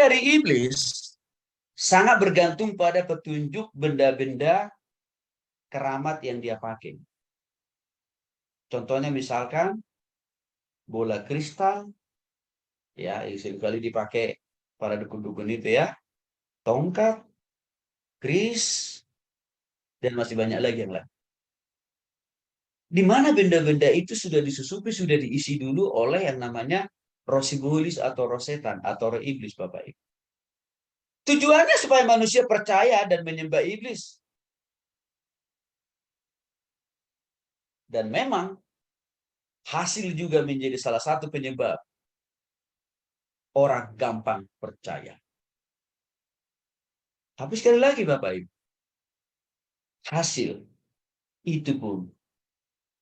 dari iblis sangat bergantung pada petunjuk benda-benda keramat yang dia pakai. Contohnya misalkan bola kristal, ya, yang seringkali dipakai para dukun-dukun itu ya, tongkat, keris, dan masih banyak lagi yang lain. Di mana benda-benda itu sudah disusupi, sudah diisi dulu oleh yang namanya roh sibulis atau roh setan atau roh iblis, Bapak Ibu. Tujuannya supaya manusia percaya dan menyembah iblis. Dan memang hasil juga menjadi salah satu penyebab orang gampang percaya. Tapi sekali lagi Bapak Ibu, hasil itu pun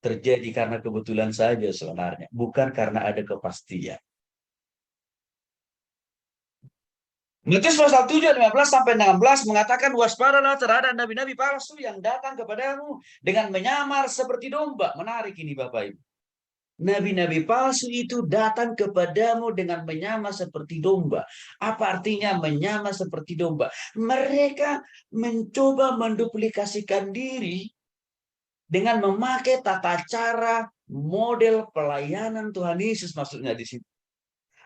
terjadi karena kebetulan saja sebenarnya, bukan karena ada kepastian. Matius pasal 7, 15 sampai 16 mengatakan, waspadalah terhadap nabi-nabi palsu yang datang kepadamu dengan menyamar seperti domba. Menarik ini Bapak Ibu. Nabi-nabi palsu itu datang kepadamu dengan menyamar seperti domba. Apa artinya menyamar seperti domba? Mereka mencoba menduplikasikan diri dengan memakai tata cara model pelayanan Tuhan Yesus, maksudnya di situ.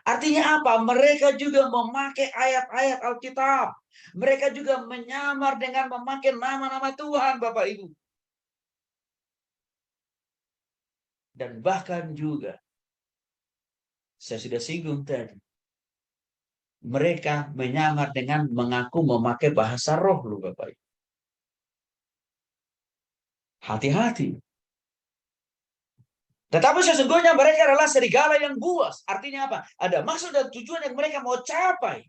Artinya apa? Mereka juga memakai ayat-ayat Alkitab. Mereka juga menyamar dengan memakai nama-nama Tuhan, Bapak Ibu. Dan bahkan juga, saya sudah singgung tadi, mereka menyamar dengan mengaku memakai bahasa roh, loh Bapak Ibu. Hati-hati. Tetapi sesungguhnya mereka adalah serigala yang buas. Artinya apa? Ada maksud dan tujuan yang mereka mau capai.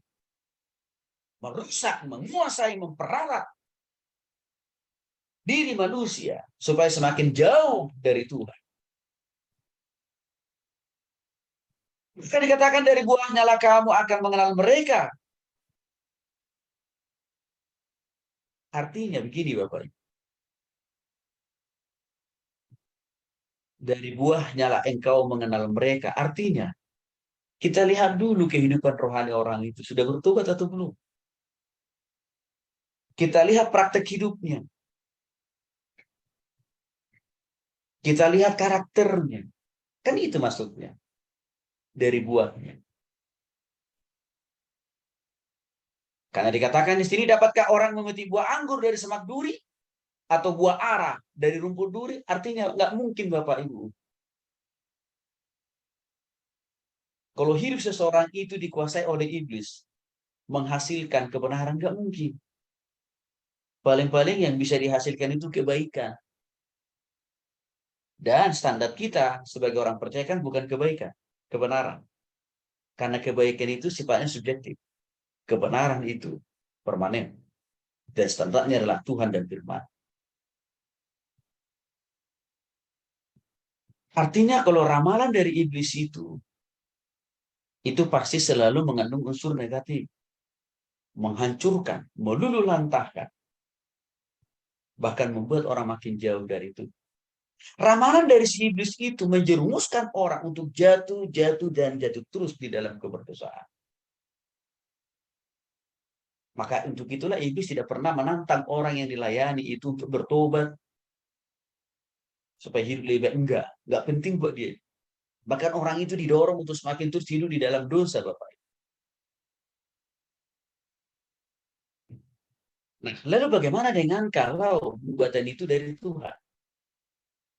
Merusak, menguasai, memperalat diri manusia supaya semakin jauh dari Tuhan. Maka dikatakan dari buahnya lah kamu akan mengenal mereka. Artinya begini Bapak Ibu. Dari buahnya lah engkau mengenal mereka. Artinya, kita lihat dulu kehidupan rohani orang itu. Sudah bertobat atau belum? Kita lihat praktek hidupnya. Kita lihat karakternya. Kan itu maksudnya. Dari buahnya. Karena dikatakan di sini, dapatkah orang memetik buah anggur dari semak duri? Atau buah ara dari rumput duri? Artinya nggak mungkin Bapak Ibu. Kalau hidup seseorang itu dikuasai oleh iblis, menghasilkan kebenaran, nggak mungkin. Paling-paling yang bisa dihasilkan itu kebaikan. Dan standar kita sebagai orang percaya kan bukan kebaikan, kebenaran. Karena kebaikan itu sifatnya subjektif. Kebenaran itu permanen. Dan standarnya adalah Tuhan dan firman. Artinya kalau ramalan dari iblis itu pasti selalu mengandung unsur negatif. Menghancurkan, meluluhlantahkan. Bahkan membuat orang makin jauh dari itu. Ramalan dari si iblis itu menjerumuskan orang untuk jatuh, dan jatuh terus di dalam keberdosaan. Maka untuk itulah iblis tidak pernah menantang orang yang dilayani itu untuk bertobat. Supaya hidup lebih baik. Enggak penting buat dia. Bahkan orang itu didorong untuk semakin terus hidup di dalam dosa, Bapak. Nah, lalu bagaimana dengan kalau nubuatan itu dari Tuhan?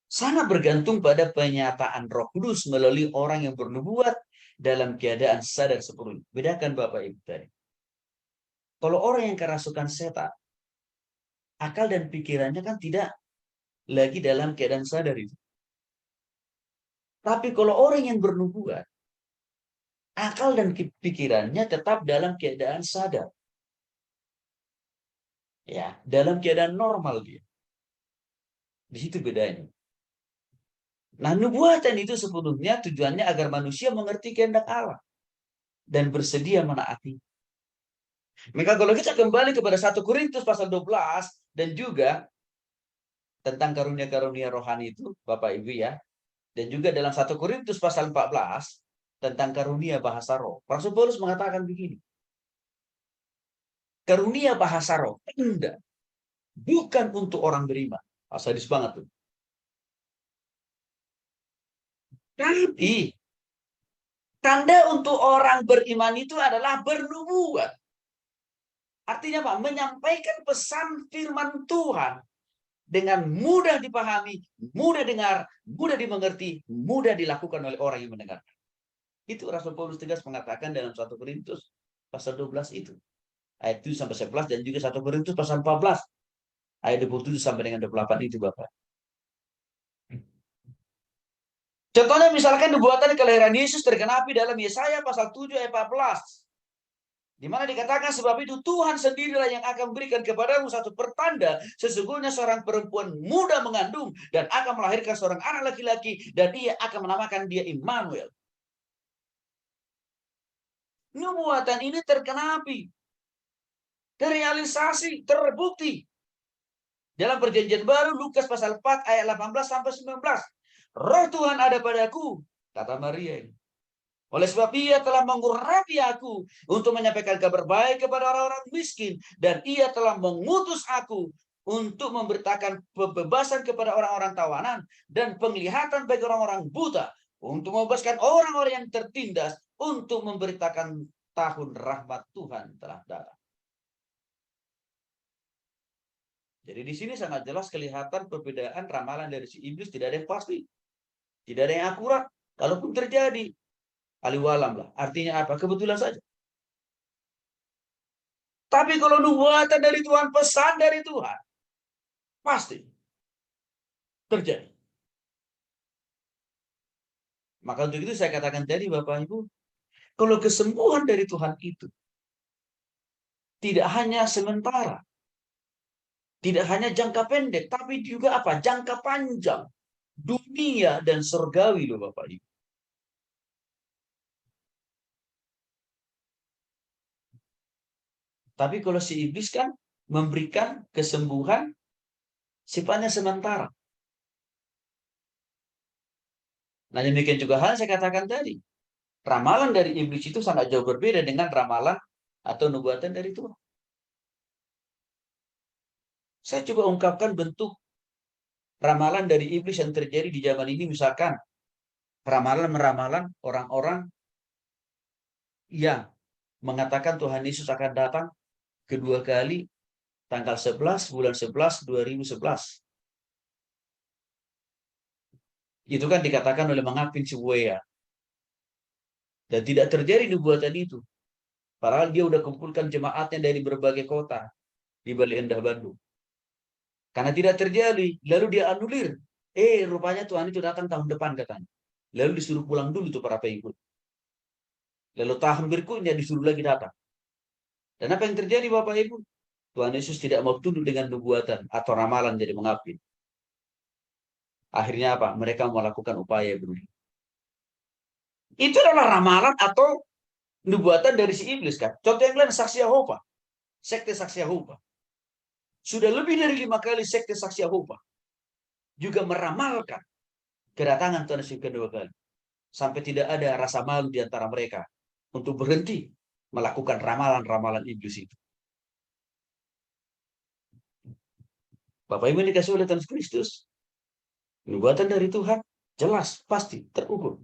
Sangat bergantung pada penyataan Roh Kudus melalui orang yang bernubuat dalam keadaan sadar sepenuhnya. Bedakan Bapak Ibu tadi. Kalau orang yang kerasukan setan, akal dan pikirannya kan tidak lagi dalam keadaan sadar itu. Tapi kalau orang yang bernubuat, akal dan pikirannya tetap dalam keadaan sadar. Ya, dalam keadaan normal dia. Di situ bedanya. Nah, nubuatan itu sepenuhnya tujuannya agar manusia mengerti kehendak Allah dan bersedia menaati. Maka kalau kita kembali kepada 1 Korintus pasal 12 dan juga tentang karunia-karunia rohani itu, Bapak Ibu ya, dan juga dalam 1 Korintus pasal 14 tentang karunia bahasa roh. Rasul Paulus mengatakan begini. karunia bahasa roh, tanda, bukan untuk orang beriman. Sadis banget tuh. Tapi tanda untuk orang beriman itu adalah bernubuat. Artinya apa? Menyampaikan pesan firman Tuhan dengan mudah dipahami, mudah dengar, mudah dimengerti, mudah dilakukan oleh orang yang mendengar. Itu Rasul Paulus tegas mengatakan dalam 1 Korintus pasal 12 itu. Ayat 7 sampai 11 dan juga 1 Korintus pasal 14 ayat 27 sampai dengan 28 itu, Bapak. Contohnya misalkan nubuatan kelahiran Yesus tergenapi dalam Yesaya pasal 7 ayat 14. Di mana dikatakan sebab itu Tuhan sendirilah yang akan memberikan kepadamu satu pertanda. Sesungguhnya seorang perempuan muda mengandung dan akan melahirkan seorang anak laki-laki dan dia akan menamakan dia Immanuel. Nubuatan ini tergenapi, terrealisasi, terbukti. Dalam perjanjian baru Lukas pasal 4 ayat 18 sampai 19. Roh Tuhan ada padaku, kata Maria ini. Oleh sebab ia telah mengurapi aku untuk menyampaikan kabar baik kepada orang-orang miskin. Dan ia telah mengutus aku untuk memberitakan pembebasan kepada orang-orang tawanan. Dan penglihatan bagi orang-orang buta. Untuk membebaskan orang-orang yang tertindas. Untuk memberitakan tahun rahmat Tuhan telah datang. Jadi di sini sangat jelas kelihatan perbedaan ramalan dari si iblis. Tidak ada yang pasti. Tidak ada yang akurat. Kalaupun terjadi, aliwalam lah. Artinya apa? Kebetulan saja. Tapi kalau nubuatan dari Tuhan, pesan dari Tuhan, pasti terjadi. Maka untuk itu saya katakan tadi, Bapak Ibu, kalau kesembuhan dari Tuhan itu tidak hanya sementara, tidak hanya jangka pendek, tapi juga apa? Jangka panjang, dunia dan surgawi loh, Bapak Ibu. Tapi kalau si iblis kan memberikan kesembuhan sifatnya sementara. Nah, demikian juga hal saya katakan tadi. Ramalan dari iblis itu sangat jauh berbeda dengan ramalan atau nubuatan dari Tuhan. Saya coba ungkapkan bentuk ramalan dari iblis yang terjadi di zaman ini. Misalkan ramalan-ramalan orang-orang yang mengatakan Tuhan Yesus akan datang kedua kali tanggal 11 bulan 11 2011. Itu kan dikatakan oleh Mengapin Sibuaya. Dan tidak terjadi nubuatan itu. Padahal dia udah kumpulkan jemaatnya dari berbagai kota di Bali Endah, Bandung. Karena tidak terjadi, lalu dia anulir. Rupanya Tuhan itu datang tahun depan katanya. Lalu disuruh pulang dulu tuh para pengikut. Lalu tahun berikutnya disuruh lagi datang. Dan apa yang terjadi Bapak Ibu? Tuhan Yesus tidak mau tunduk dengan nubuatan atau ramalan jadi Mengapin. Akhirnya apa? Mereka melakukan upaya bunuh. Itu adalah ramalan atau nubuatan dari si iblis kan. Contoh yang lain, saksi Yehova. Sekte saksi Yehova. Sudah lebih dari 5 kali sekte saksi Yehova juga meramalkan kedatangan Tuhan Yesus kedua kali. Sampai tidak ada rasa malu di antara mereka untuk berhenti melakukan ramalan-ramalan iblis itu. Bapak Ibu yang dikasih oleh Tuhan Kristus, nubuatan dari Tuhan jelas, pasti, terukur.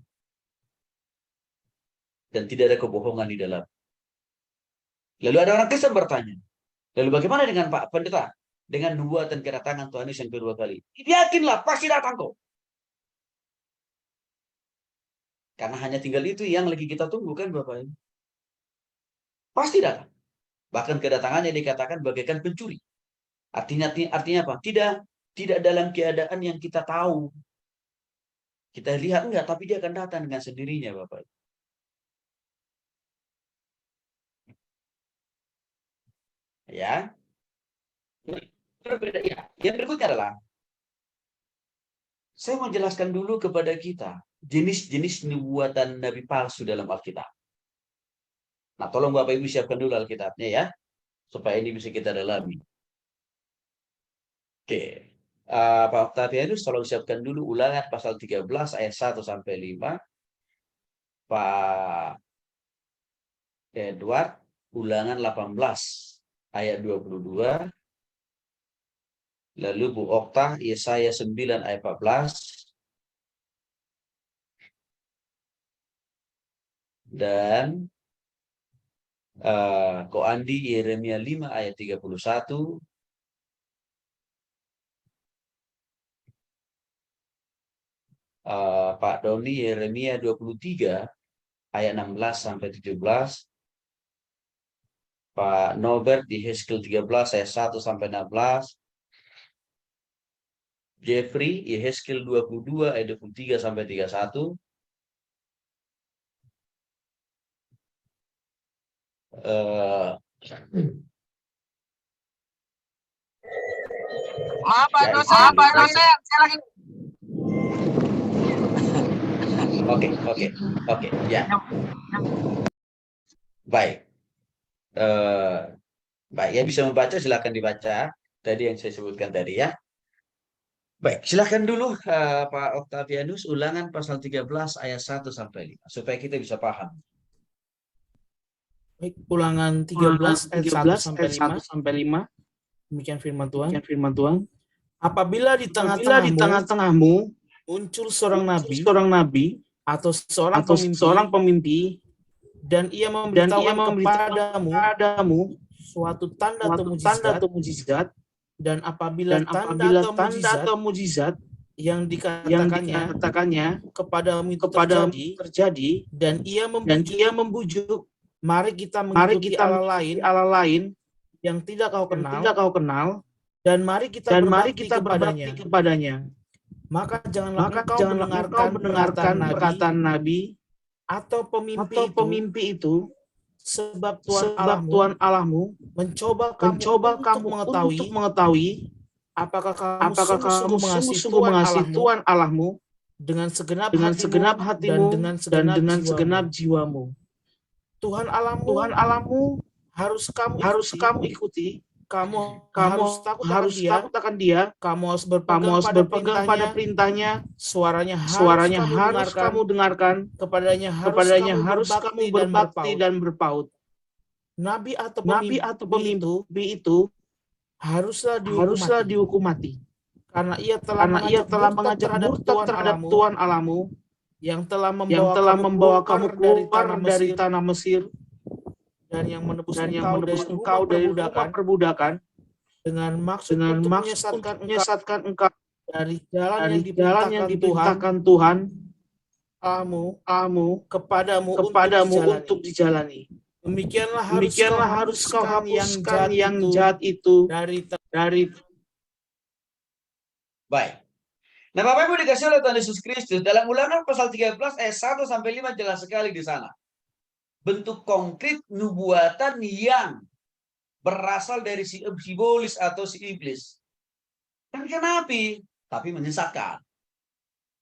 Dan tidak ada kebohongan di dalam. Lalu ada orang Kristen bertanya, lalu bagaimana dengan Pak Pendeta? Dengan nubuatan kedatangan Tuhan Yesus yang kedua kali. Yakinlah, pasti datang kok. Karena hanya tinggal itu yang lagi kita tunggu kan Bapak Ibu. Pasti datang. Bahkan kedatangannya dikatakan bagaikan pencuri. Artinya apa? Tidak dalam keadaan yang kita tahu. Kita lihat enggak, tapi dia akan datang dengan sendirinya Bapak Ibu. Ya. Berbeda ya. Yang berikutnya adalah saya mau jelaskan dulu kepada kita jenis-jenis nubuatan nabi palsu dalam Alkitab. Nah, tolong Bapak Ibu siapkan dulu Alkitabnya ya, supaya ini bisa kita dalami. Oke. Pak Octavianus tolong siapkan dulu Ulangan pasal 13 ayat 1 sampai 5. Pak Edward Ulangan 18 ayat 22. Lalu Bu Okta, Yesaya 9 ayat 14. Dan Ko Andi, Yeremia 5 ayat 31. Pak Doni, Yeremia 23 ayat 16 sampai 17. Pak Norbert di Yehezkiel 13 ayat 1 sampai 16. Jeffrey, Yehezkiel 22 ayat 23 sampai 31. Maaf Pak Ya, dosen, Pak dosen, saya lagi. Oke, ya. Baik. Baik, ya bisa membaca, silakan dibaca. Tadi yang saya sebutkan tadi ya. Baik, silakan dulu Pak Octavianus, ulangan pasal 13 ayat 1 sampai 5 supaya kita bisa paham. Baik, ulangan 13 ayat 1 sampai 5. Demikian firman Tuhan. Apabila di tengah-tengahmu muncul seorang nabi atau seorang pemimpi dan ia memberitahukan kepadamu suatu tanda atau mujizat, dan apabila tanda atau mujizat yang dikatakannya kepadamu itu terjadi dan ia membujuk, mari kita mengikuti Allah lain yang tidak kau kenal, dan mari kita berbakti kepadanya. Maka janganlah engkau mendengarkan perkataan nabi atau pemimpi itu, sebab Tuhan Allahmu mencoba kamu untuk mengetahui apakah kamu sungguh-sungguh mengasihi Tuhan Allahmu dengan segenap hatimu dan dengan segenap jiwamu. Tuhan Allahmu harus kamu ikuti. Kamu harus takut akan Dia. Kamu harus berpegang pada perintahnya. Suaranya harus kamu dengarkan. Kepadanya harus kamu berbakti dan berpaut. Nabi atau pemimpi itu haruslah dihukum mati. Karena ia telah mengajak murtad terhadap Tuhan Allahmu yang telah membawa kamu keluar dari tanah Mesir dan yang menebus engkau dari rumah perbudakan dengan maksud untuk menyesatkan engkau dari jalan yang diperintahkan Tuhan Allahmu kepadamu untuk dijalani. Demikianlah harus kau hapuskan yang jahat itu dari. Baik. Nah, Bapak Ibu dikasih oleh Tuhan Yesus Kristus, dalam Ulangan pasal 13 ayat 1 sampai 5 jelas sekali di sana. Bentuk konkret nubuatan yang berasal dari si iblis atau si iblis. Kan nabi, tapi menyesatkan.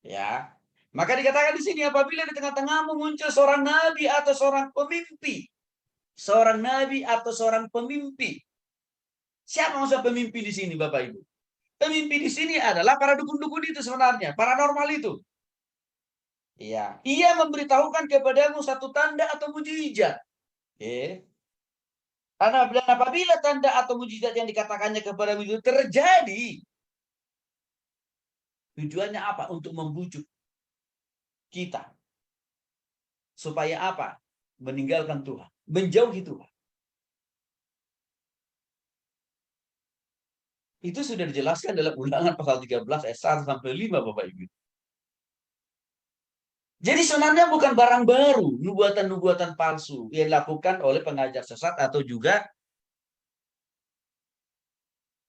Ya. Maka dikatakan di sini, apabila di tengah-tengahmu muncul seorang nabi atau seorang pemimpi. Seorang nabi atau seorang pemimpi. Siapa maksud pemimpi di sini, Bapak Ibu? Pemimpi di sini adalah para dukun-dukun itu sebenarnya, paranormal itu. Ya, ia memberitahukan kepadamu satu tanda atau mujizat. Karena apabila tanda atau mujizat yang dikatakannya kepadamu itu terjadi, tujuannya apa? Untuk membujuk kita. Supaya apa? Meninggalkan Tuhan, menjauhi Tuhan. Itu sudah dijelaskan dalam Ulangan pasal 13 ayat 1 sampai 5, Bapak Ibu. Jadi sebenarnya bukan barang baru, nubuatan-nubuatan palsu yang dilakukan oleh pengajar sesat atau juga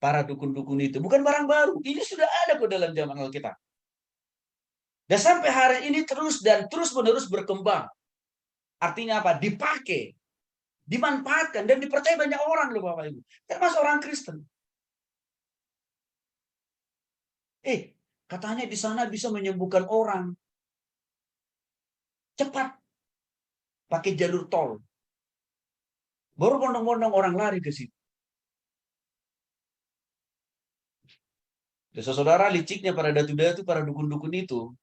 para dukun-dukun itu. Bukan barang baru. Ini sudah ada kok dalam zaman Alkitab. Dan sampai hari ini terus-menerus berkembang. Artinya apa? Dipakai, dimanfaatkan, dan dipercaya banyak orang loh Bapak Ibu. Termasuk orang Kristen. Katanya di sana bisa menyembuhkan orang. Cepat. Pakai jalur tol. Baru bondong-bondong orang lari ke situ. Saudara, liciknya para datu-datu, para dukun-dukun itu.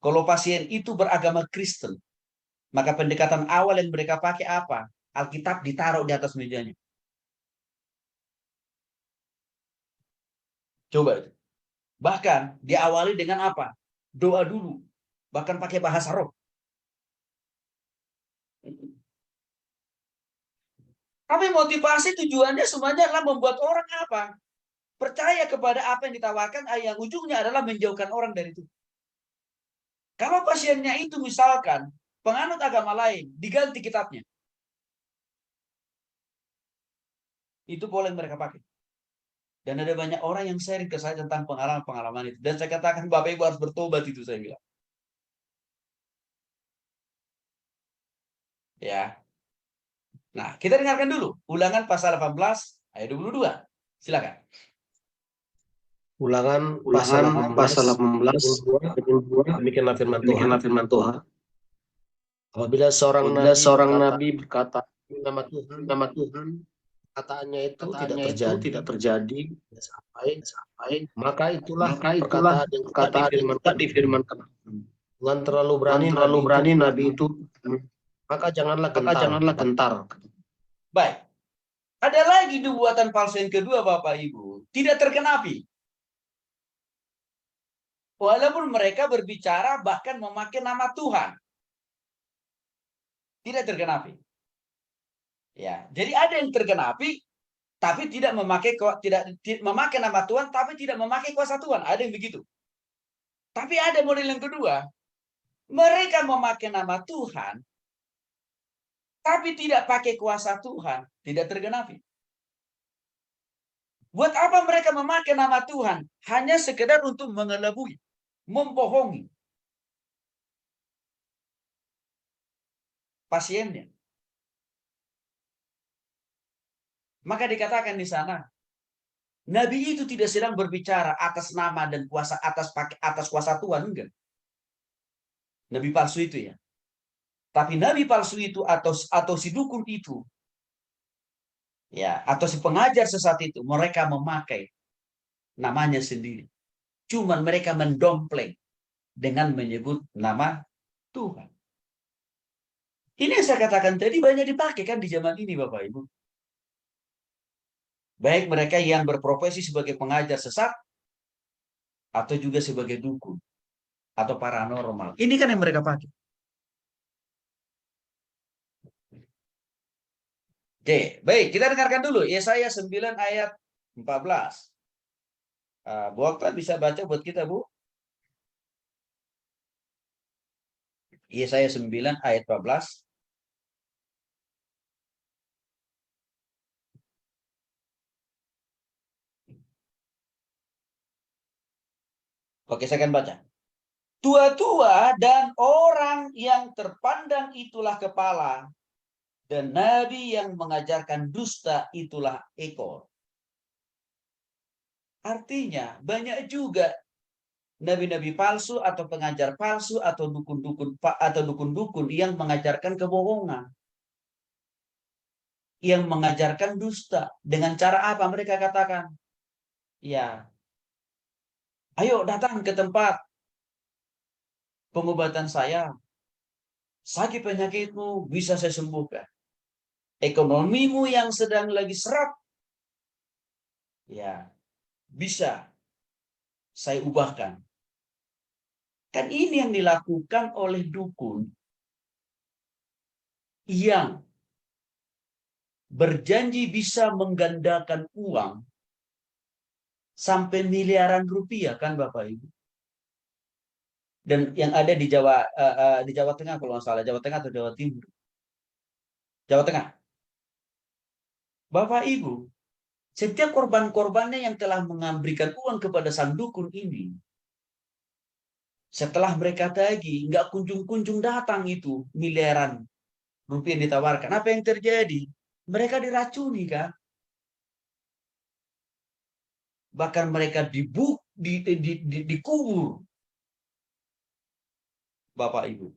Kalau pasien itu beragama Kristen, maka pendekatan awal yang mereka pakai apa? Alkitab ditaruh di atas mejanya. Coba itu. Bahkan diawali dengan apa? Doa dulu. Bahkan pakai bahasa roh. Tapi motivasi tujuannya semuanya adalah membuat orang apa? Percaya kepada apa yang ditawarkan, yang ujungnya adalah menjauhkan orang dari itu. Kalau pasiennya itu misalkan penganut agama lain, diganti kitabnya. Itu boleh mereka pakai. Dan ada banyak orang yang sharing ke saya tentang pengalaman-pengalaman itu. Dan saya katakan, Bapak Ibu harus bertobat itu, saya bilang. Ya. Nah, kita dengarkan dulu. Ulangan pasal 18 ayat 22. Silakan. Ulangan Pasal 18 22. ayat 2. Demikianlah firman Tuhan. Demikianlah firman Tuhan. Apabila seorang Apabila seorang berkata, nabi berkata, nama Tuhan, nama Tuhan, kataannya itu tidak terjadi sampai, maka itulah maka perkataan yang perkataan yang tak difirmankan. Dengan terlalu berani Nabi itu, maka janganlah gentar. Baik. Ada lagi nubuatan palsu yang kedua, Bapak Ibu. Tidak tergenapi. Walaupun mereka berbicara bahkan memakai nama Tuhan. Tidak tergenapi. Ya, jadi ada yang tergenapi tapi tidak memakai nama Tuhan, tapi tidak memakai kuasa Tuhan. Ada yang begitu. Tapi ada model yang kedua. Mereka memakai nama Tuhan, tapi tidak pakai kuasa Tuhan. Tidak tergenapi. Buat apa mereka memakai nama Tuhan? Hanya sekedar untuk mengelabui, membohongi pasiennya. Maka dikatakan di sana, Nabi itu tidak sedang berbicara atas nama dan kuasa atas kuasa Tuhan, enggak. Nabi palsu itu ya. Tapi nabi palsu itu atau si dukun itu, ya, atau si pengajar sesat itu, mereka memakai namanya sendiri. Cuman mereka mendompleng dengan menyebut nama Tuhan. Ini yang saya katakan tadi banyak dipakai kan di zaman ini, Bapak Ibu. Baik mereka yang berprofesi sebagai pengajar sesat atau juga sebagai dukun atau paranormal. Ini kan yang mereka pakai. Oke, baik, kita dengarkan dulu Yesaya 9 ayat 14. Bu Okta bisa baca buat kita, Bu? Yesaya 9 ayat 14. Oke, saya akan baca. Tua-tua dan orang yang terpandang itulah kepala, dan nabi yang mengajarkan dusta itulah ekor. Artinya, banyak juga nabi-nabi palsu atau pengajar palsu atau dukun-dukun yang mengajarkan kebohongan. Yang mengajarkan dusta. Dengan cara apa mereka katakan? Ya, ayo datang ke tempat pengobatan saya. Sakit penyakitmu bisa saya sembuhkan. Ekonomimu yang sedang lagi seret, ya, bisa saya ubahkan. Kan ini yang dilakukan oleh dukun yang berjanji bisa menggandakan uang sampai miliaran rupiah, kan Bapak Ibu. Dan yang ada di Jawa Tengah kalau nggak salah, Jawa Tengah atau Jawa Timur. Jawa Tengah. Bapak Ibu, setiap korban-korbannya yang telah memberikan uang kepada sang dukun ini, setelah mereka tagih, nggak kunjung-kunjung datang itu miliaran rupiah yang ditawarkan. Apa yang terjadi? Mereka diracuni, kan? Bahkan mereka dikubur. Bapak Ibu.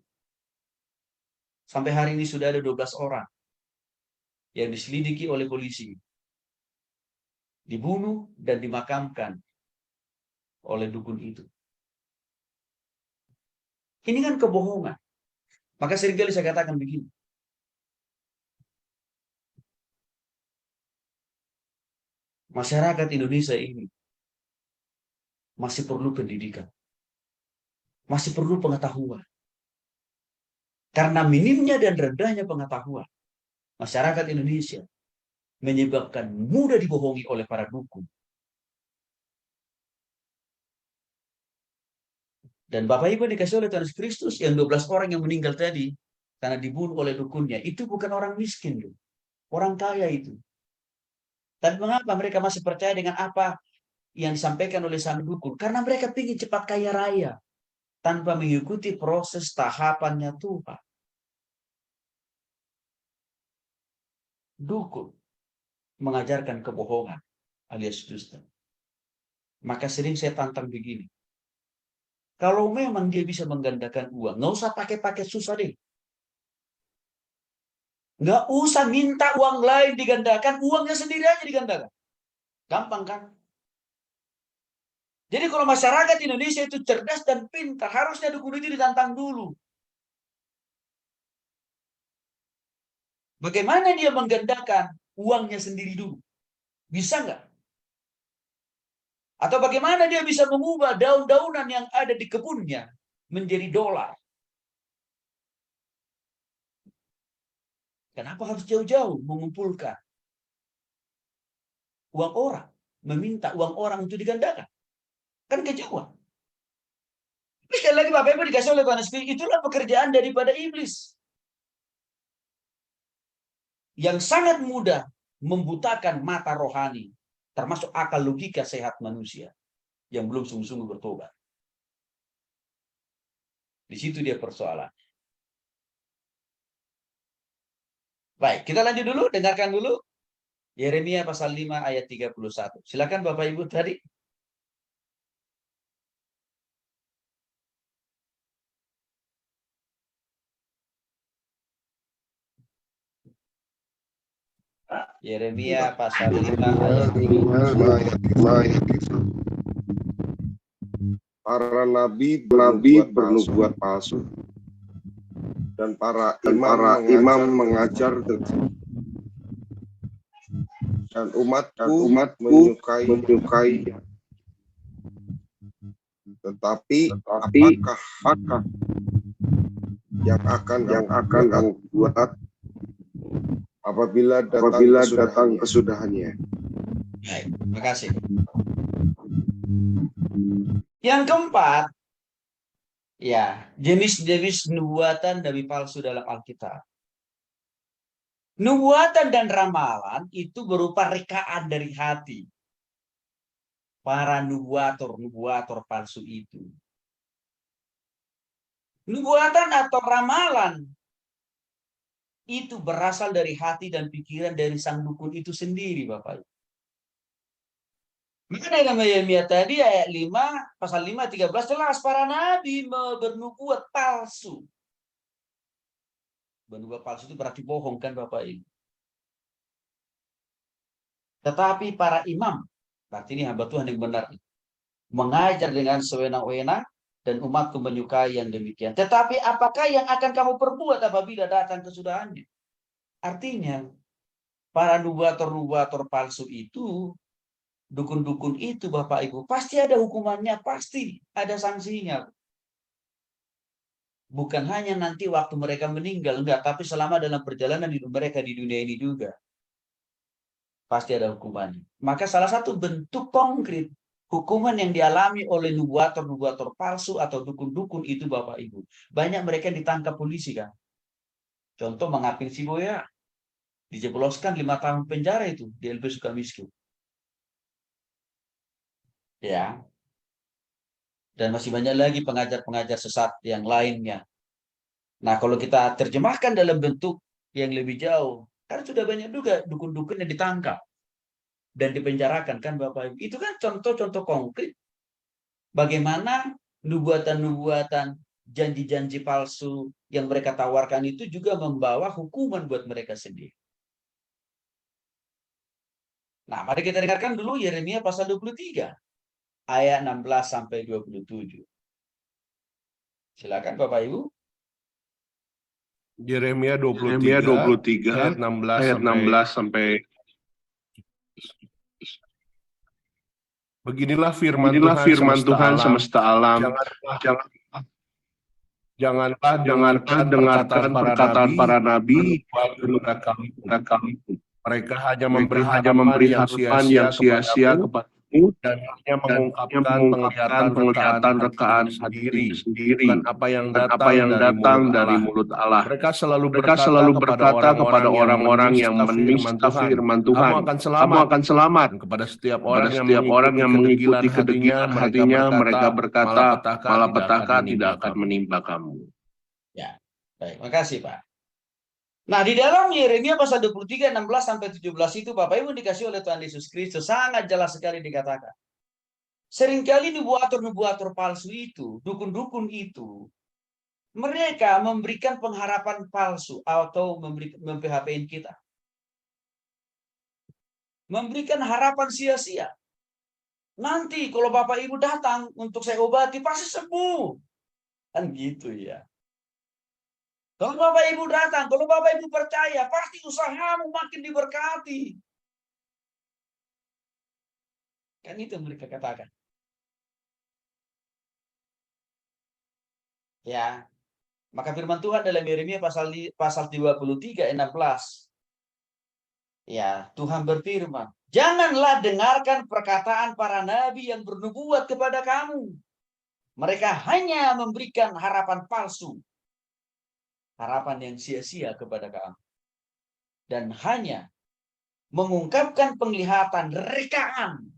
Sampai hari ini sudah ada 12 orang yang diselidiki oleh polisi. Dibunuh dan dimakamkan oleh dukun itu. Ini kan kebohongan. Maka seringkali saya katakan begini. masyarakat Indonesia ini masih perlu pendidikan, masih perlu pengetahuan. Karena minimnya dan rendahnya pengetahuan masyarakat Indonesia menyebabkan mudah dibohongi oleh para dukun. Dan Bapak Ibu dikasih oleh Tuhan Yesus Kristus, yang 12 orang yang meninggal tadi karena dibunuh oleh dukunnya, itu bukan orang miskin, loh. Orang kaya itu. Tapi mengapa mereka masih percaya dengan apa yang disampaikan oleh sang dukun? Karena mereka ingin cepat kaya raya tanpa mengikuti proses tahapannya Tuhan. Dukun mengajarkan kebohongan alias dusta. Maka sering saya tantang begini. Kalau memang dia bisa menggandakan uang, nggak usah pakai susah deh. Nggak usah minta uang lain digandakan, uangnya sendiri aja digandakan. Gampang kan? Jadi kalau masyarakat Indonesia itu cerdas dan pintar, harusnya dukun itu ditantang dulu. Bagaimana dia menggandakan uangnya sendiri dulu? Bisa nggak? Atau bagaimana dia bisa mengubah daun-daunan yang ada di kebunnya menjadi dolar? Kenapa harus jauh-jauh mengumpulkan uang orang, meminta uang orang untuk digandakan? Kan kejauhan. Tapi sekali lagi Bapak Ibu dikasih oleh Tuhan Yesus, itulah pekerjaan daripada iblis. Yang sangat mudah membutakan mata rohani, termasuk akal logika sehat manusia yang belum sungguh-sungguh bertobat. Di situ dia persoalan. Baik, kita lanjut dulu, dengarkan dulu Yeremia pasal 5 ayat 31. Silakan Bapak Ibu tadi. Yeremia pasal 5 ayat 5 Para nabi bernubuat palsu dan para imam mengajar dan umatku menyukai. Tetapi apakah yang akan kamu buat apabila datang kesudahannya? Baik, terima kasih. Yang keempat, ya, jenis-jenis nubuatan nabi palsu dalam Alkitab. Nubuatan dan ramalan itu berupa rekaan dari hati para nubuator palsu itu. Nubuatan atau ramalan itu berasal dari hati dan pikiran dari sang dukun itu sendiri, Bapak. Maka dalam Yeremia tadi ayat 5, pasal 5, 13 jelas para nabi bernubuat palsu. Bernubuat palsu itu berarti bohong kan Bapak Ibu. Tetapi para imam, berarti ini hamba Tuhan yang benar, mengajar dengan sewenang-wenang dan umatku menyukai yang demikian. Tetapi apakah yang akan kamu perbuat apabila datang kesudahannya? Artinya, para nubuator palsu itu, dukun-dukun itu Bapak Ibu, pasti ada hukumannya, pasti ada sanksinya. Bukan hanya nanti waktu mereka meninggal, enggak, tapi selama dalam perjalanan hidup mereka di dunia ini juga. Pasti ada hukumannya. Maka salah satu bentuk konkret hukuman yang dialami oleh nubuator palsu atau dukun-dukun itu Bapak Ibu. Banyak mereka ditangkap polisi kan. Contoh Mengaping Siboya. Dijebloskan 5 tahun penjara itu di LP Sukamiskin. Ya. Dan masih banyak lagi pengajar-pengajar sesat yang lainnya. Nah, kalau kita terjemahkan dalam bentuk yang lebih jauh, kan sudah banyak juga dukun-dukun yang ditangkap dan dipenjarakan kan Bapak Ibu. Itu kan contoh-contoh konkret bagaimana nubuatan-nubuatan, janji-janji palsu yang mereka tawarkan itu juga membawa hukuman buat mereka sendiri. Nah, mari kita dengarkan dulu Yeremia pasal 23 ayat 16 sampai 27. Silakan Bapak Ibu. Yeremia 23 ayat 16 sampai Beginilah firman Tuhan semesta alam. Janganlah dengarkan perkataan para nabi kepada kami. Mereka hanya memberi harapan yang sia-sia kepadamu dan hanya mengungkapkan penglihatan rekaan hati sendiri, bukan apa yang datang dari mulut Allah. Mereka selalu berkata kepada orang-orang yang menista firman Tuhan, kamu akan selamat. Dan kepada setiap orang yang mengikuti kedegilan hatinya, mereka berkata, malapetaka tidak akan menimpa kamu. Ya, baik, makasih Pak. Nah, di dalam Yeremia pasal 23, 16-17 itu Bapak Ibu dikasih oleh Tuhan Yesus Kristus sangat jelas sekali dikatakan. Seringkali nubuator-nubuator palsu itu, dukun-dukun itu, mereka memberikan pengharapan palsu atau mem-PHP-in kita. Memberikan harapan sia-sia. Nanti kalau Bapak Ibu datang untuk saya obati, pasti sembuh. Kan gitu ya. Kalau Bapak Ibu datang, kalau Bapak Ibu percaya, pasti usahamu makin diberkati. Kan itu mereka katakan. Ya. Maka firman Tuhan dalam Yeremia pasal 33 16. Ya, Tuhan berfirman, janganlah dengarkan perkataan para nabi yang bernubuat kepada kamu. Mereka hanya memberikan harapan palsu. Harapan yang sia-sia kepada kamu. Dan hanya mengungkapkan penglihatan rekaan.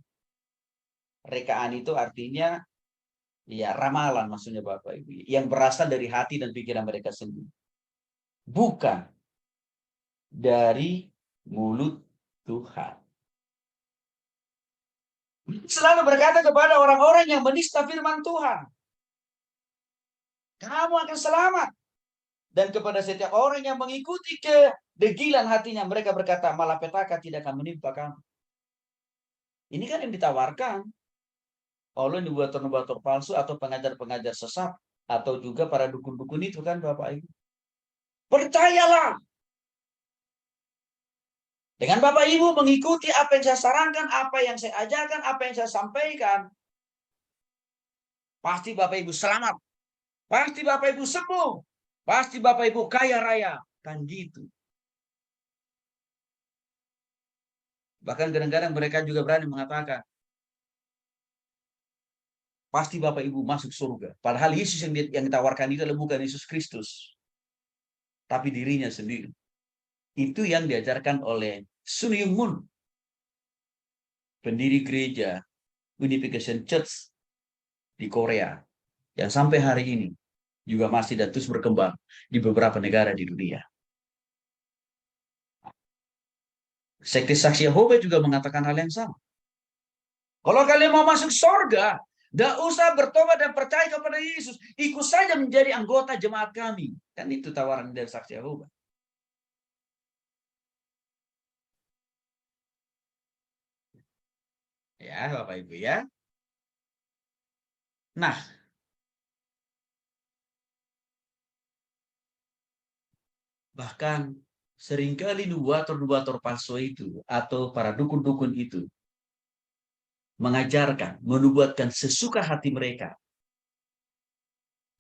Rekaan itu artinya ya ramalan maksudnya Bapak Ibu. Yang berasal dari hati dan pikiran mereka sendiri. Bukan dari mulut Tuhan. Selalu berkata kepada orang-orang yang menista firman Tuhan. Kamu akan selamat. Dan kepada setiap orang yang mengikuti kedegilan hatinya, mereka berkata, malapetaka tidak akan menimpa kamu. Ini kan yang ditawarkan oleh nubuator-nubuator palsu atau pengajar-pengajar sesat, atau juga para dukun-dukun itu kan Bapak Ibu. Percayalah. Dengan Bapak Ibu mengikuti apa yang saya sarankan, apa yang saya ajarkan, apa yang saya sampaikan, pasti Bapak Ibu selamat. Pasti Bapak Ibu sembuh. Pasti Bapak Ibu kaya raya. Kan gitu. Bahkan kadang-kadang mereka juga berani mengatakan, pasti Bapak Ibu masuk surga. Padahal Yesus yang ditawarkan itu adalah bukan Yesus Kristus. Tapi dirinya sendiri. Itu yang diajarkan oleh Sun Myung Moon. Pendiri gereja Unification Church di Korea. Yang sampai hari ini juga masih dan terus berkembang di beberapa negara di dunia. Sekte Saksi Yehova juga mengatakan hal yang sama. Kalau kalian mau masuk surga, tidak usah bertobat dan percaya kepada Yesus. Ikut saja menjadi anggota jemaat kami. Kan itu tawaran dari Saksi Yehova. Ya, Bapak Ibu ya. Nah, bahkan seringkali nubuator-nubuator palsu itu atau para dukun-dukun itu mengajarkan, menubuatkan sesuka hati mereka.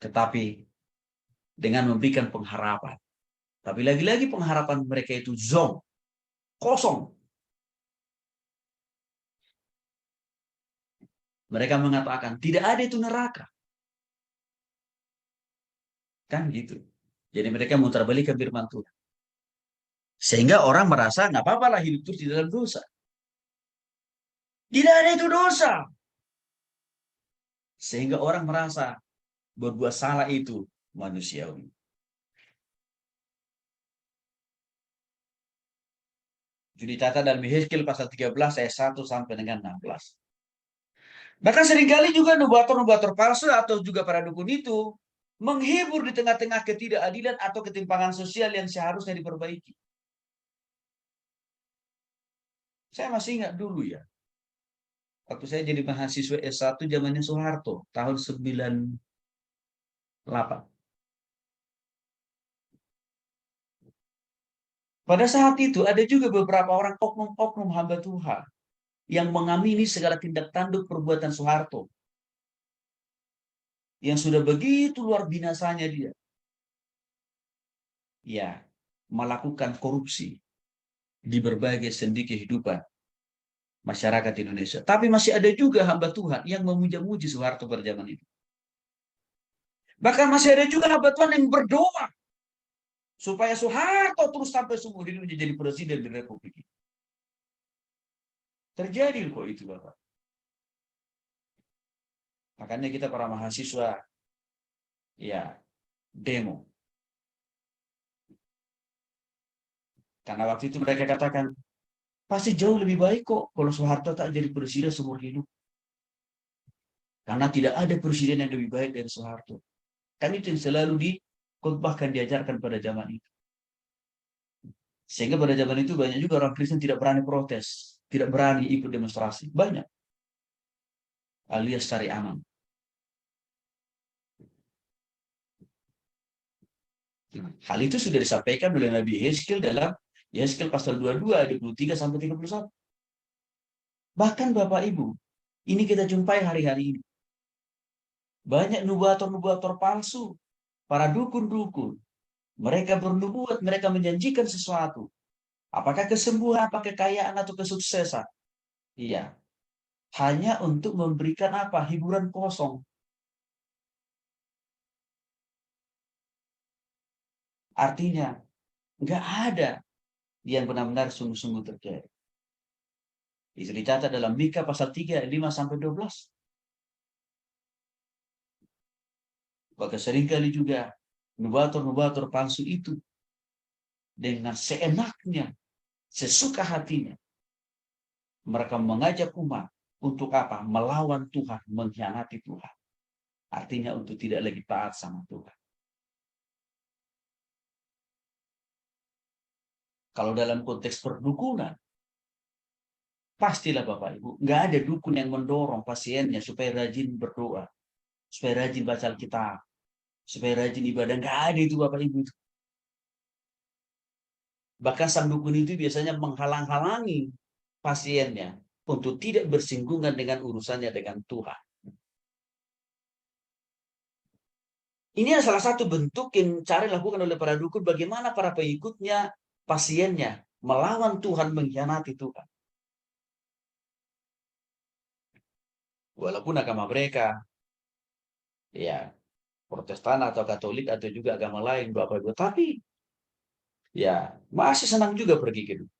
Tetapi dengan memberikan pengharapan. Tapi lagi-lagi pengharapan mereka itu zong, kosong. Mereka mengatakan tidak ada itu neraka. Kan gitu. Jadi mereka mutar balik ke firman Tuhan. Sehingga orang merasa nggak apa-apa lah hidup terus di dalam dosa. Tidak ada itu dosa. Sehingga orang merasa berbuat salah itu manusiawi. Itu dicatat dalam Yehezkiel pasal 13 ayat 1 sampai dengan 16. Bahkan seringkali juga nubuator-nubuator palsu atau juga para dukun itu menghibur di tengah-tengah ketidakadilan atau ketimpangan sosial yang seharusnya diperbaiki. Saya masih ingat dulu ya. Waktu saya jadi mahasiswa S1 zamannya Soeharto, tahun 98. Pada saat itu ada juga beberapa orang oknum-oknum hamba Tuhan yang mengamini segala tindak tanduk perbuatan Soeharto. Yang sudah begitu luar binasanya dia. Ya, melakukan korupsi di berbagai sendi kehidupan masyarakat Indonesia. Tapi masih ada juga hamba Tuhan yang memuja-muji Soeharto pada zaman itu. Bahkan masih ada juga hamba Tuhan yang berdoa supaya Soeharto terus sampai seumur hidupnya jadi presiden di Republik ini. Terjadi kok itu, Bapak. Makanya kita para mahasiswa ya demo. Karena waktu itu mereka katakan pasti jauh lebih baik kok kalau Soeharto tak jadi presiden seumur hidup. Karena tidak ada presiden yang lebih baik dari Soeharto. Kan itu yang selalu dikhotbahkan, diajarkan pada zaman itu. Sehingga pada zaman itu banyak juga orang Kristen tidak berani protes, tidak berani ikut demonstrasi. Banyak. Alias cari aman. Hal itu sudah disampaikan oleh Nabi Yeskel dalam Yeskel pasal 22, ayat 23 sampai 31. Bahkan Bapak Ibu, ini kita jumpai hari-hari ini. Banyak nubuator-nubuator palsu, para dukun-dukun. Mereka bernubuat, mereka menjanjikan sesuatu. Apakah kesembuhan, apakah kekayaan, atau kesuksesan. Iya. Hanya untuk memberikan apa? Hiburan kosong. Artinya, nggak ada yang benar-benar sungguh-sungguh terjadi. Itu dicatat dalam Mika pasal 3, 5 sampai 12. Maka seringkali juga nubator-nubator palsu itu dengan seenaknya, sesuka hatinya, mereka mengajak umat untuk apa? Melawan Tuhan, mengkhianati Tuhan. Artinya untuk tidak lagi taat sama Tuhan. Kalau dalam konteks perdukunan, pastilah Bapak Ibu, nggak ada dukun yang mendorong pasiennya supaya rajin berdoa, supaya rajin baca Alkitab, supaya rajin ibadah. Nggak ada itu Bapak Ibu. Bahkan sang dukun itu biasanya menghalang-halangi pasiennya untuk tidak bersinggungan dengan urusannya dengan Tuhan. Ini adalah salah satu bentuk yang cara dilakukan oleh para dukun bagaimana para pengikutnya, pasiennya melawan Tuhan, mengkhianati Tuhan. Walaupun agama mereka ya Protestan atau Katolik atau juga agama lain Bapak Ibu, tapi ya masih senang juga pergi ke dukun.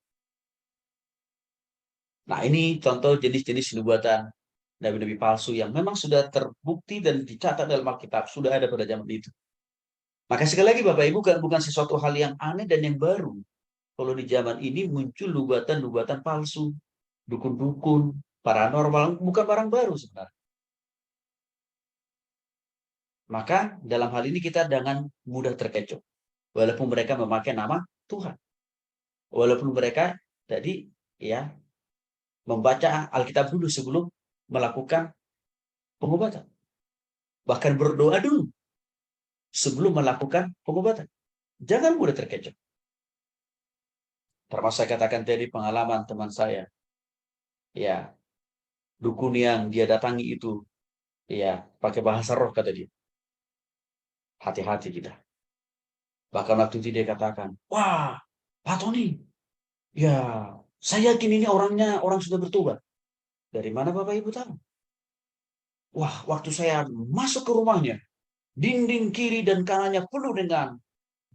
Nah, ini contoh jenis-jenis nubuatan nabi-nabi palsu yang memang sudah terbukti dan dicatat dalam Alkitab, sudah ada pada zaman itu. Maka sekali lagi Bapak Ibu, bukan sesuatu hal yang aneh dan yang baru. Kalau di zaman ini muncul nubuatan-nubuatan palsu, dukun-dukun, paranormal, bukan barang baru sebenarnya. Maka dalam hal ini kita jangan mudah terkecoh. Walaupun mereka memakai nama Tuhan. Walaupun mereka tadi ya membaca Alkitab dulu sebelum melakukan pengobatan. Bahkan berdoa dulu sebelum melakukan pengobatan. Jangan mudah terkecoh. Termasuk saya katakan tadi pengalaman teman saya. Ya, dukun yang dia datangi itu ya pakai bahasa roh kata dia. Hati-hati kita. Bahkan waktu itu dia katakan, wah Pak Tony, ya saya yakin ini orang sudah bertobat. Dari mana Bapak Ibu tahu? Wah, waktu saya masuk ke rumahnya, dinding kiri dan kanannya penuh dengan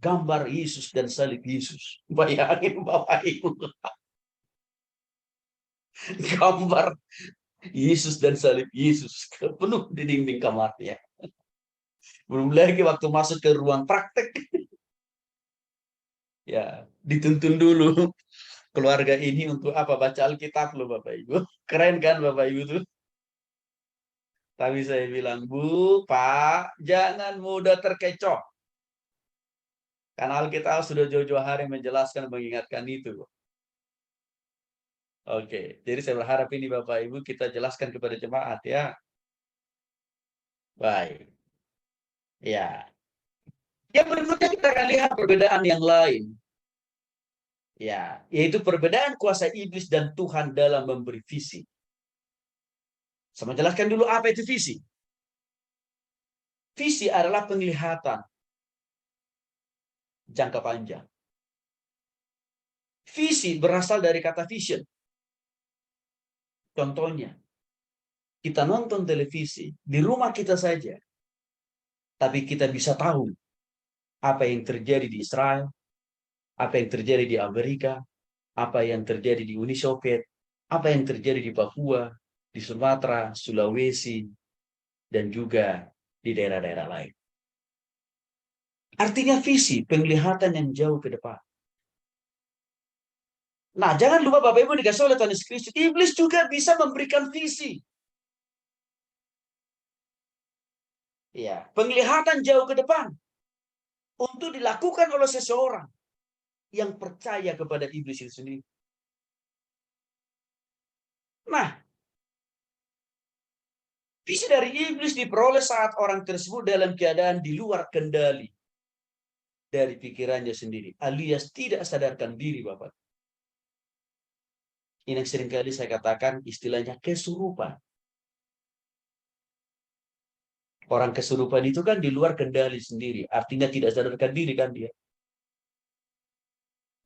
gambar Yesus dan salib Yesus. Bayangin Bapak Ibu. Gambar Yesus dan salib Yesus penuh di dinding kamarnya. Belum lagi waktu masuk ke ruang praktek. Ya, dituntun dulu keluarga ini untuk apa? Baca Alkitab loh Bapak Ibu. Keren kan Bapak Ibu tuh? Tapi saya bilang, Bu, Pak, jangan mudah terkecoh. Karena Alkitab sudah jauh-jauh hari menjelaskan, mengingatkan itu. Oke, jadi saya berharap ini Bapak Ibu kita jelaskan kepada jemaat ya. Baik. Ya. Yang berikutnya kita akan lihat perbedaan yang lain. Ya, yaitu perbedaan kuasa iblis dan Tuhan dalam memberi visi. Saya menjelaskan dulu apa itu visi. Visi adalah penglihatan jangka panjang. Visi berasal dari kata vision. Contohnya, kita nonton televisi di rumah kita saja, tapi kita bisa tahu apa yang terjadi di Israel, apa yang terjadi di Amerika, apa yang terjadi di Uni Soviet, apa yang terjadi di Papua, di Sumatera, Sulawesi, dan juga di daerah-daerah lain. Artinya visi, penglihatan yang jauh ke depan. Nah, jangan lupa Bapak Ibu dikasih oleh Tuhan Yesus Kristus, iblis juga bisa memberikan visi. Ya, penglihatan jauh ke depan untuk dilakukan oleh seseorang yang percaya kepada iblis itu sendiri. Nah, visi dari iblis diperoleh saat orang tersebut dalam keadaan di luar kendali dari pikirannya sendiri, alias tidak sadarkan diri, Bapak. Ini yang seringkali saya katakan istilahnya kesurupan. Orang kesurupan itu kan di luar kendali sendiri, artinya tidak sadarkan diri kan dia.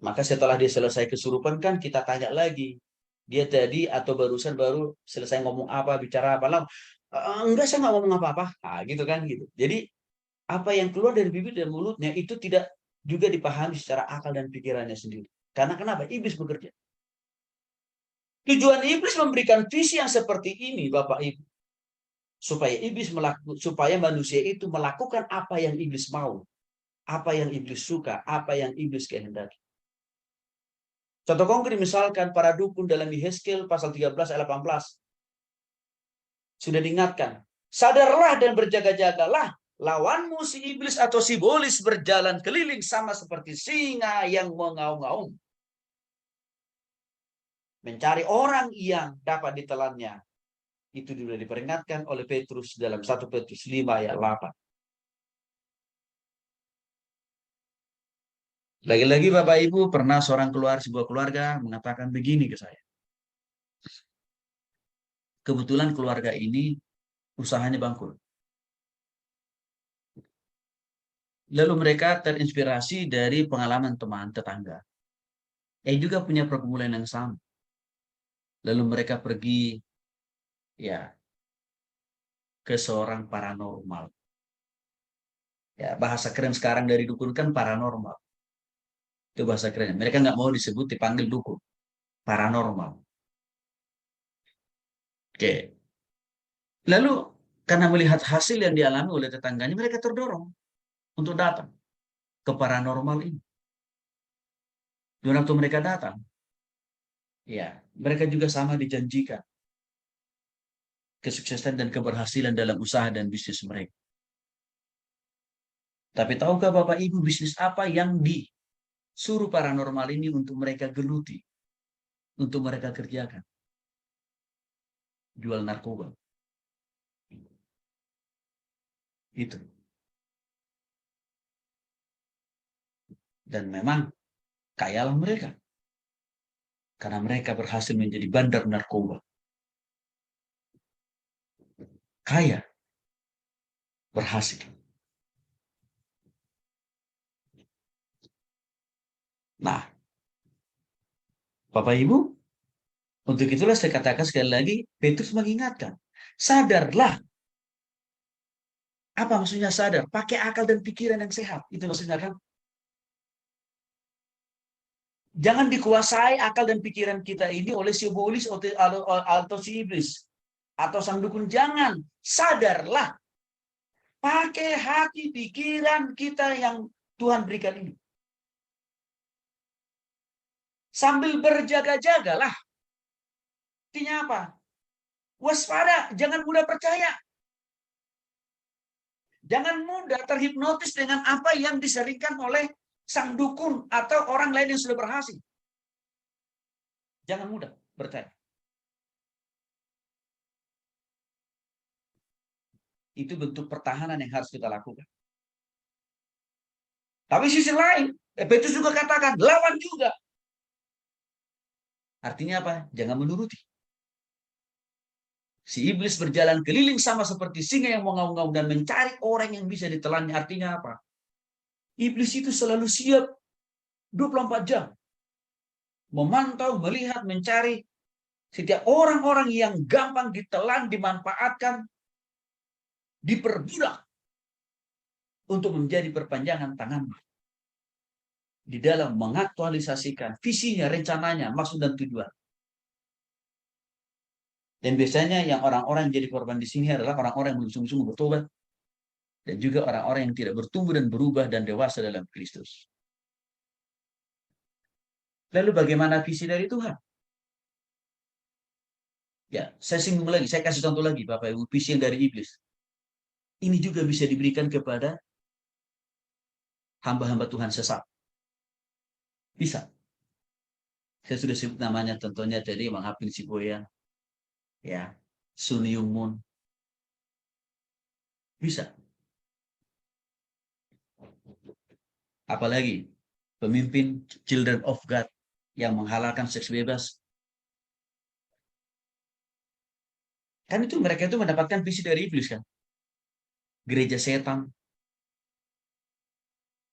Maka setelah dia selesai kesurupan kan kita tanya lagi, dia tadi atau barusan baru selesai ngomong apa, bicara apa, enggak, saya nggak ngomong apa-apa, nah, gitu kan gitu. Jadi apa yang keluar dari bibir dan mulutnya itu tidak juga dipahami secara akal dan pikirannya sendiri. Karena kenapa? Iblis bekerja. Tujuan iblis memberikan visi yang seperti ini, Bapak Ibu, supaya manusia itu melakukan apa yang iblis mau, apa yang iblis suka, apa yang iblis kehendaki. Contoh konkret misalkan para dukun dalam Yehezkiel pasal 13 ayat 18 sudah diingatkan, sadarlah dan berjaga-jagalah, lawanmu si iblis atau si iblis berjalan keliling sama seperti singa yang mengaum-ngaum, mencari orang yang dapat ditelannya. Itu sudah diperingatkan oleh Petrus dalam 1 Petrus 5 ayat 8. Lagi-lagi Bapak Ibu, pernah sebuah keluarga mengatakan begini ke saya. Kebetulan keluarga ini usahanya bangkrut. Lalu mereka terinspirasi dari pengalaman teman tetangga yang juga punya pergumulan yang sama. Lalu mereka pergi ke seorang paranormal. Ya, bahasa keren sekarang dari dukun kan paranormal. Itu bahasa keren. Mereka nggak mau disebut dipanggil dukun. Paranormal. Oke. Lalu karena melihat hasil yang dialami oleh tetangganya, mereka terdorong untuk datang ke paranormal ini. Dan waktu mereka datang, mereka juga sama dijanjikan kesuksesan dan keberhasilan dalam usaha dan bisnis mereka. Tapi tahukah Bapak Ibu bisnis apa yang disuruh paranormal ini untuk mereka geluti, untuk mereka kerjakan? Jual narkoba. Itu. Dan memang kayalah mereka. Karena mereka berhasil menjadi bandar narkoba. Kaya. Berhasil. Nah, Bapak Ibu, untuk itulah saya katakan sekali lagi, Petrus mengingatkan, sadarlah. Apa maksudnya sadar? Pakai akal dan pikiran yang sehat. Itu maksudnya kan? Jangan dikuasai akal dan pikiran kita ini oleh si iblis atau si iblis. Atau sang dukun. Jangan. Sadarlah. Pakai hati pikiran kita yang Tuhan berikan ini. Sambil berjaga-jagalah. Artinya apa? Waspada, jangan mudah percaya. Jangan mudah terhipnotis dengan apa yang diseringkan oleh sang dukun atau orang lain yang sudah berhasil. Jangan mudah percaya. Itu bentuk pertahanan yang harus kita lakukan. Tapi sisi lain, Petrus juga katakan, lawan juga. Artinya apa? Jangan menuruti. Si iblis berjalan keliling sama seperti singa yang mengaum-ngaum dan mencari orang yang bisa ditelannya. Artinya apa? Iblis itu selalu siap 24 jam. Memantau, melihat, mencari setiap orang-orang yang gampang ditelan, dimanfaatkan, diperbudak untuk menjadi perpanjangan tangannya. Di dalam mengaktualisasikan visinya, rencananya, maksud dan tujuan. Dan biasanya yang orang-orang yang jadi korban di sini adalah orang-orang yang belum sungguh-sungguh bertobat. Dan juga orang-orang yang tidak bertumbuh dan berubah dan dewasa dalam Kristus. Lalu bagaimana visi dari Tuhan? Ya, saya singgung lagi, saya kasih contoh lagi Bapak Ibu, visi yang dari iblis. Ini juga bisa diberikan kepada hamba-hamba Tuhan sesat. Bisa. Saya sudah sebut namanya, contohnya tadi Mang Hapin Siboyan, ya, Sun Yung Moon. Bisa. Apalagi pemimpin Children of God yang menghalalkan seks bebas. Kan itu mereka itu mendapatkan visi dari iblis kan. Gereja setan.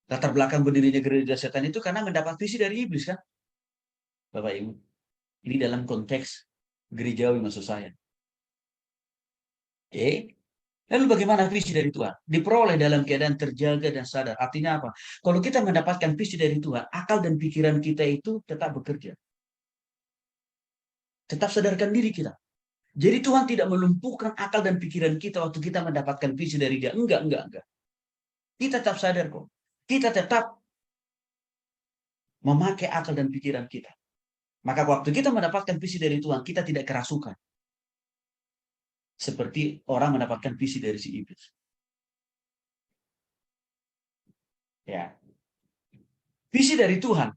Latar belakang berdirinya gereja setan itu karena mendapat visi dari iblis kan. Bapak Ibu. Ini dalam konteks gerejawi maksud saya. Oke. Lalu bagaimana visi dari Tuhan? Diperoleh dalam keadaan terjaga dan sadar. Artinya apa? Kalau kita mendapatkan visi dari Tuhan, akal dan pikiran kita itu tetap bekerja. Tetap sadarkan diri kita. Jadi Tuhan tidak melumpuhkan akal dan pikiran kita waktu kita mendapatkan visi dari Dia. Enggak. Kita tetap sadar kok. Kita tetap memakai akal dan pikiran kita. Maka waktu kita mendapatkan visi dari Tuhan, kita tidak kerasukan. Seperti orang mendapatkan visi dari si iblis. Ya. Visi dari Tuhan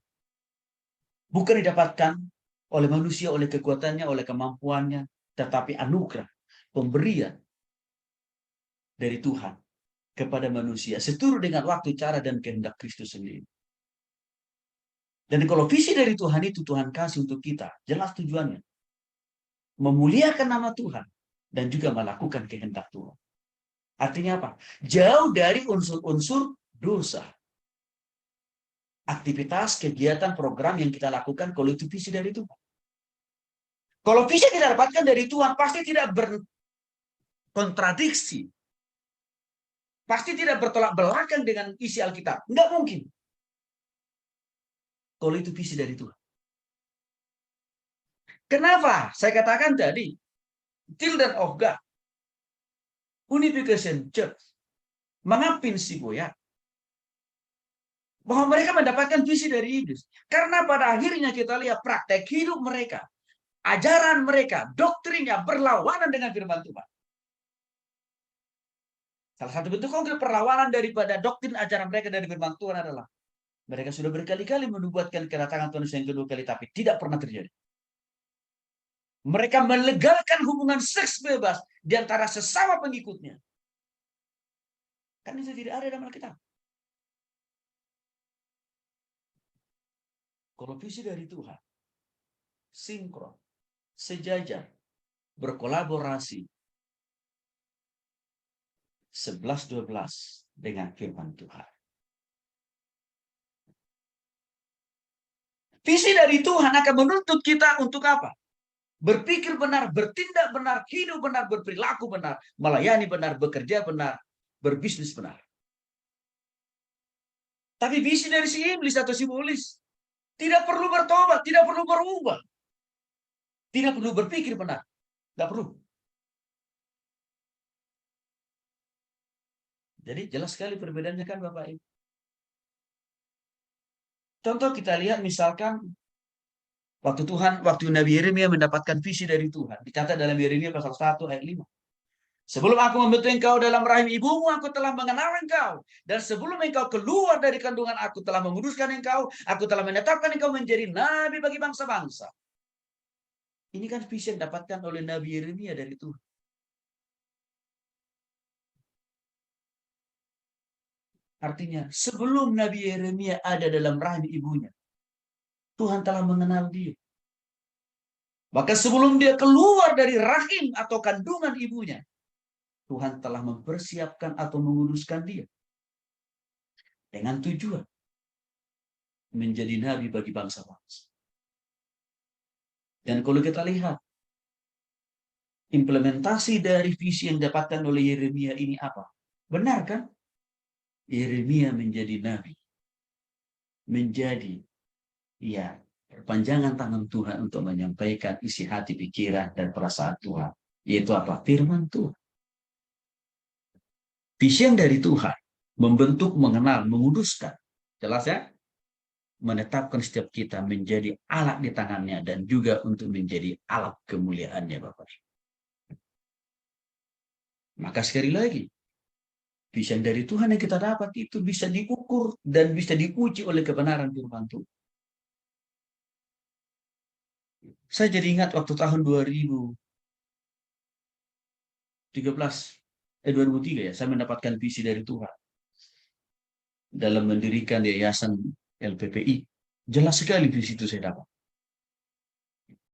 bukan didapatkan oleh manusia, oleh kekuatannya, oleh kemampuannya, tetapi anugerah, pemberian dari Tuhan kepada manusia seturut dengan waktu, cara, dan kehendak Kristus sendiri. Dan kalau visi dari Tuhan itu Tuhan kasih untuk kita, jelas tujuannya. Memuliakan nama Tuhan dan juga melakukan kehendak Tuhan. Artinya apa? Jauh dari unsur-unsur dosa. Aktivitas, kegiatan, program yang kita lakukan kalau itu visi dari Tuhan. Kalau visi tidak dapatkan dari Tuhan, pasti tidak berkontradiksi. Pasti tidak bertolak belakang dengan isi Alkitab. Enggak mungkin. Kalau itu visi dari Tuhan. Kenapa? Saya katakan tadi, Children of God, Unification Church, Mang Hapin Siboyan, bahwa mereka mendapatkan visi dari iblis. Karena pada akhirnya kita lihat praktek hidup mereka, ajaran mereka, doktrinnya berlawanan dengan firman Tuhan. Salah satu bentuk konkret perlawanan daripada doktrin ajaran mereka dari firman Tuhan adalah mereka sudah berkali-kali menubuatkan kedatangan Tuhan yang kedua kali, tapi tidak pernah terjadi. Mereka melegalkan hubungan seks bebas di antara sesama pengikutnya. Kan itu tidak ada dalam Alkitab. Kalau visi dari Tuhan, sinkron, sejajar, berkolaborasi, 11-12 dengan firman Tuhan. Visi dari Tuhan akan menuntut kita untuk apa? Berpikir benar, bertindak benar, hidup benar, berperilaku benar, melayani benar, bekerja benar, berbisnis benar. Tapi visi dari si iblis atau si iblis tidak perlu bertobat, tidak perlu berubah, tidak perlu berpikir benar, tidak perlu. Jadi jelas sekali perbedaannya kan Bapak Ibu. Contoh kita lihat misalkan waktu Nabi Yeremia mendapatkan visi dari Tuhan. Dicatat dalam Yeremia pasal 1 ayat 5. Sebelum aku membentuk engkau dalam rahim ibumu, aku telah mengenal engkau. Dan sebelum engkau keluar dari kandungan aku telah menguduskan engkau. Aku telah menetapkan engkau menjadi nabi bagi bangsa-bangsa. Ini kan visi yang didapatkan oleh Nabi Yeremia dari Tuhan. Artinya, sebelum Nabi Yeremia ada dalam rahim ibunya, Tuhan telah mengenal dia. Maka sebelum dia keluar dari rahim atau kandungan ibunya, Tuhan telah mempersiapkan atau menguruskan dia. Dengan tujuan menjadi nabi bagi bangsa-bangsa. Dan kalau kita lihat, implementasi dari visi yang didapatkan oleh Yeremia ini apa? Benar kan? Yeremia menjadi nabi. Menjadi, ya, perpanjangan tangan Tuhan untuk menyampaikan isi hati, pikiran, dan perasaan Tuhan. Yaitu apa? Firman Tuhan. Visi yang dari Tuhan membentuk, mengenal, menguduskan. Jelas ya? Menetapkan setiap kita menjadi alat di tangannya dan juga untuk menjadi alat kemuliaannya Bapak. Maka sekali lagi, visi yang dari Tuhan yang kita dapat itu bisa diukur dan bisa diuji oleh kebenaran firman Tuhan. Saya jadi ingat waktu tahun 2003 ya, saya mendapatkan visi dari Tuhan dalam mendirikan yayasan LPPI. Jelas sekali visi itu saya dapat.